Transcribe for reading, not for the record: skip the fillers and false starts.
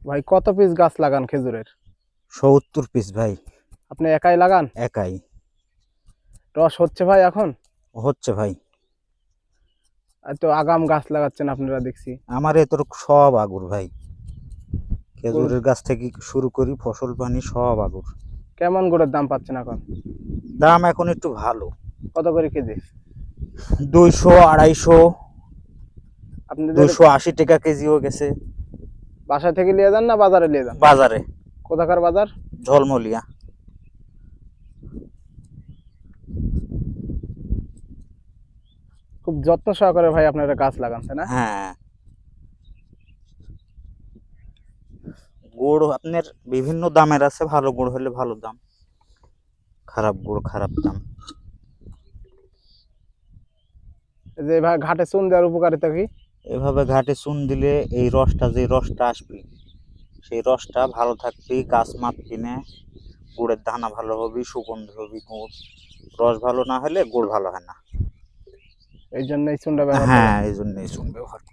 ভাই কত পিস গাছ লাগান খেজুরের? 70 পিস ভাই। আপনি একাই লাগান? একাই। রস হচ্ছে ভাই এখন? হচ্ছে ভাই। আর তো আগাম গাছ লাগাচ্ছেন আপনারা দেখছি। আমার এত সব আগুর ভাই, গুড় খেজুরের গাছ থেকে শুরু করি ফসল পানি সব আগুর। কেমন গুড়ের দাম পাচ্ছেন এখন? দাম এখন একটু ভালো, কত করে কেজি? 200, 250, আপনাদের 280 টাকা কেজিও গেছে। বাসা থেকে নিয়ে যান না বাজারে নিয়ে যান? বাজারে। কোথাকার বাজার? ঝলমলিয়া। খুব যত্ন সহকারে ভাই আপনারা গাছ লাগান, তাই না? হ্যাঁ। গুড় আপনার বিভিন্ন দামের আছে, ভালো গুড় হলে ভালো দাম, খারাপ গুড় খারাপ দাম। এই যে ভাই ঘাটে চুন দেওয়ার উপকারিতা কি? এভাবে ঘাটে চুন দিলে এই রসটা, যে রসটা আসবে সেই রসটা ভালো থাকবে, গাছ মাতবি না, গুড়ের দানা ভালো হবে, সুগন্ধ হবে গুড়। রস ভালো না হলে গুড় ভালো হয় না। এই জন্য এই চুনটা ব্যবহার হ্যাঁ, করেন। এই জন্য এই চুন ব্যবহার করি।